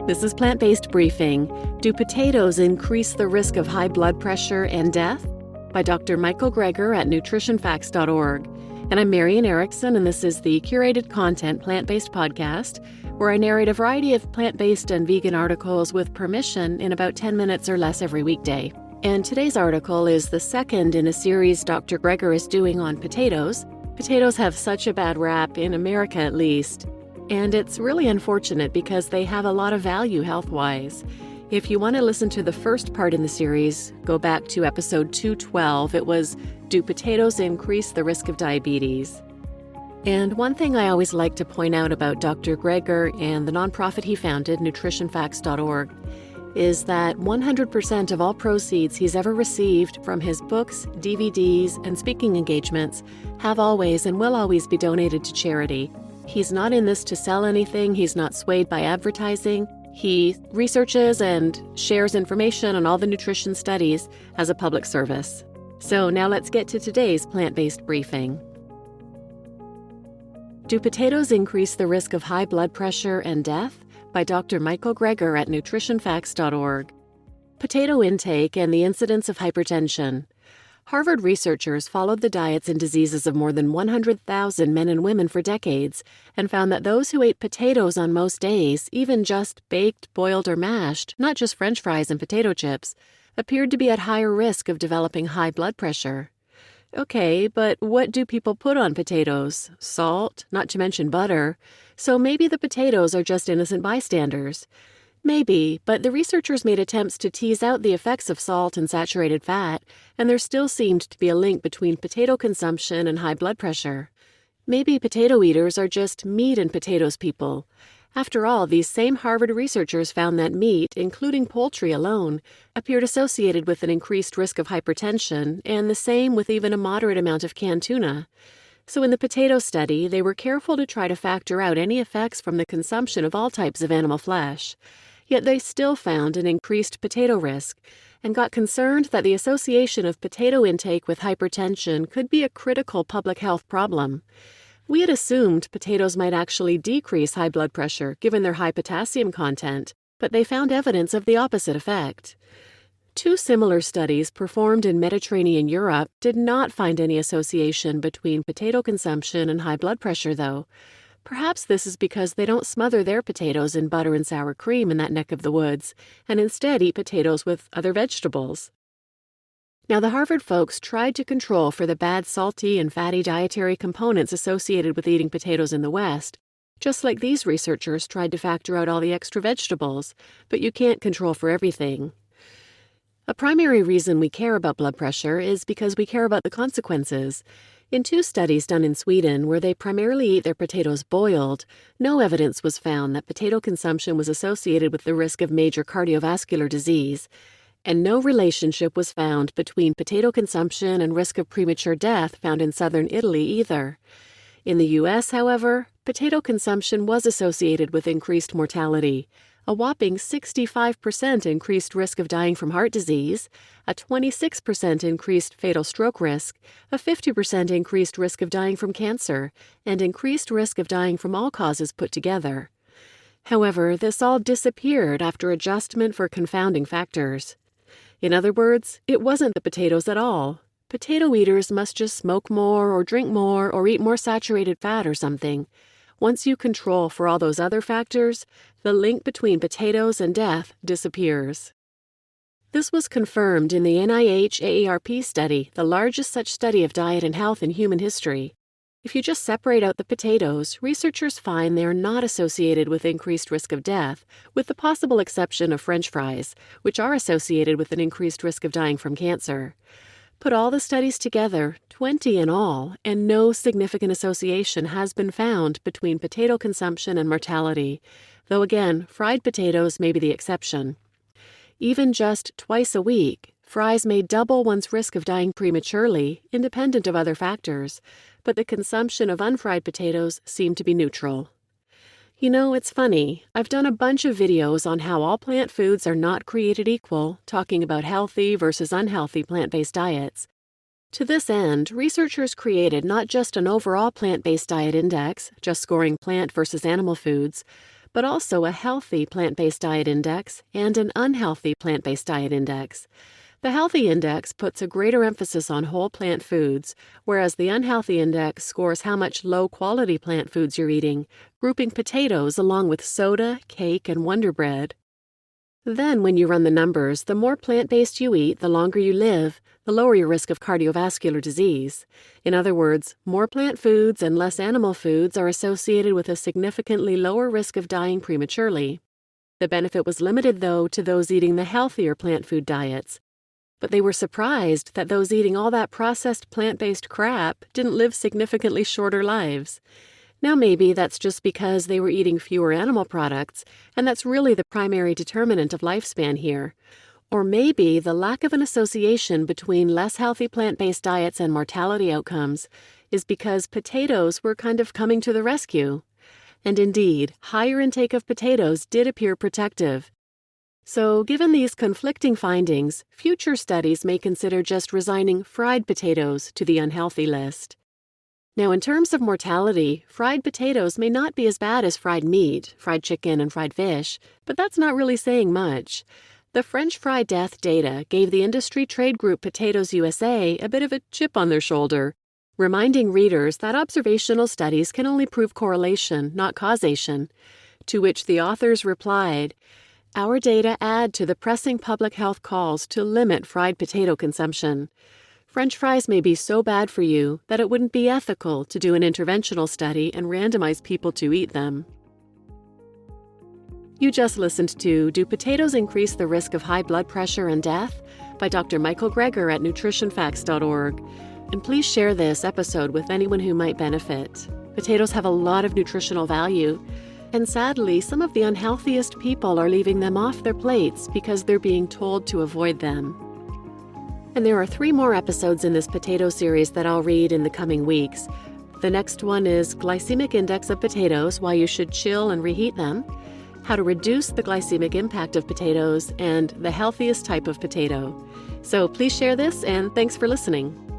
This is Plant-Based Briefing. Do potatoes increase the risk of high blood pressure and death? By Dr. Michael Greger at nutritionfacts.org. And I'm Marian Erickson, and this is the curated content Plant-Based Podcast, where I narrate a variety of plant-based and vegan articles with permission in about 10 minutes or less every weekday. And today's article is the second in a series Dr. Greger is doing on potatoes. Potatoes have such a bad rap, in America at least. And it's really unfortunate because they have a lot of value health-wise. If you want to listen to the first part in the series, go back to episode 212. It was, Do Potatoes Increase the Risk of Diabetes? And one thing I always like to point out about Dr. Greger and the nonprofit he founded, nutritionfacts.org, is that 100% of all proceeds he's ever received from his books, DVDs, and speaking engagements have always and will always be donated to charity. He's not in this to sell anything. He's not swayed by advertising. He researches and shares information on all the nutrition studies as a public service. So now let's get to today's plant-based briefing. Do potatoes increase the risk of high blood pressure and death? By Dr. Michael Greger at nutritionfacts.org. Potato intake and the incidence of hypertension. Harvard researchers followed the diets and diseases of more than 100,000 men and women for decades and found that those who ate potatoes on most days, even just baked, boiled, or mashed, not just french fries and potato chips, appeared to be at higher risk of developing high blood pressure. Okay, but what do people put on potatoes? Salt, not to mention butter. So maybe the potatoes are just innocent bystanders. Maybe, but the researchers made attempts to tease out the effects of salt and saturated fat, and there still seemed to be a link between potato consumption and high blood pressure. Maybe potato eaters are just meat and potatoes people. After all, these same Harvard researchers found that meat, including poultry alone, appeared associated with an increased risk of hypertension, and the same with even a moderate amount of canned tuna. So in the potato study, they were careful to try to factor out any effects from the consumption of all types of animal flesh. Yet they still found an increased potato risk and got concerned that the association of potato intake with hypertension could be a critical public health problem. We had assumed potatoes might actually decrease high blood pressure given their high potassium content, but they found evidence of the opposite effect. Two similar studies performed in Mediterranean Europe did not find any association between potato consumption and high blood pressure, though. Perhaps this is because they don't smother their potatoes in butter and sour cream in that neck of the woods, and instead eat potatoes with other vegetables. Now, the Harvard folks tried to control for the bad salty and fatty dietary components associated with eating potatoes in the West, just like these researchers tried to factor out all the extra vegetables, but you can't control for everything. A primary reason we care about blood pressure is because we care about the consequences. In two studies done in Sweden, where they primarily eat their potatoes boiled, no evidence was found that potato consumption was associated with the risk of major cardiovascular disease, and no relationship was found between potato consumption and risk of premature death found in southern Italy either. In the U.S., however, potato consumption was associated with increased mortality. A whopping 65% increased risk of dying from heart disease, a 26% increased fatal stroke risk, a 50% increased risk of dying from cancer, and increased risk of dying from all causes put together. However, this all disappeared after adjustment for confounding factors. In other words, it wasn't the potatoes at all. Potato eaters must just smoke more or drink more or eat more saturated fat or something. Once you control for all those other factors, the link between potatoes and death disappears. This was confirmed in the NIH AARP study, the largest such study of diet and health in human history. If you just separate out the potatoes, researchers find they are not associated with increased risk of death, with the possible exception of french fries, which are associated with an increased risk of dying from cancer. Put all the studies together, 20 in all, and no significant association has been found between potato consumption and mortality, though again, fried potatoes may be the exception. Even just twice a week, fries may double one's risk of dying prematurely, independent of other factors, but the consumption of unfried potatoes seem to be neutral. You know, it's funny. I've done a bunch of videos on how all plant foods are not created equal, talking about healthy versus unhealthy plant-based diets. To this end, researchers created not just an overall plant-based diet index, just scoring plant versus animal foods, but also a healthy plant-based diet index and an unhealthy plant-based diet index. The healthy index puts a greater emphasis on whole plant foods, whereas the unhealthy index scores how much low-quality plant foods you're eating, grouping potatoes along with soda, cake, and Wonder Bread. Then, when you run the numbers, the more plant-based you eat, the longer you live, the lower your risk of cardiovascular disease. In other words, more plant foods and less animal foods are associated with a significantly lower risk of dying prematurely. The benefit was limited, though, to those eating the healthier plant food diets. But they were surprised that those eating all that processed plant-based crap didn't live significantly shorter lives. Now maybe that's just because they were eating fewer animal products, and that's really the primary determinant of lifespan here. Or maybe the lack of an association between less healthy plant-based diets and mortality outcomes is because potatoes were kind of coming to the rescue. And indeed, higher intake of potatoes did appear protective. So, given these conflicting findings, future studies may consider just resigning fried potatoes to the unhealthy list. Now, in terms of mortality, fried potatoes may not be as bad as fried meat, fried chicken, and fried fish, but that's not really saying much. The French fry death data gave the industry trade group Potatoes USA a bit of a chip on their shoulder, reminding readers that observational studies can only prove correlation, not causation. To which the authors replied, "Our data add to the pressing public health calls to limit fried potato consumption. French fries may be so bad for you that it wouldn't be ethical to do an interventional study and randomize people to eat them." You just listened to Do Potatoes Increase the Risk of High Blood Pressure and Death? By Dr. Michael Greger at nutritionfacts.org. And please share this episode with anyone who might benefit. Potatoes have a lot of nutritional value, and sadly, some of the unhealthiest people are leaving them off their plates because they're being told to avoid them. And there are 3 more episodes in this potato series that I'll read in the coming weeks. The next one is Glycemic Index of Potatoes, Why You Should Chill and Reheat Them, How to Reduce the Glycemic Impact of Potatoes, and The Healthiest Type of Potato. So please share this, and thanks for listening.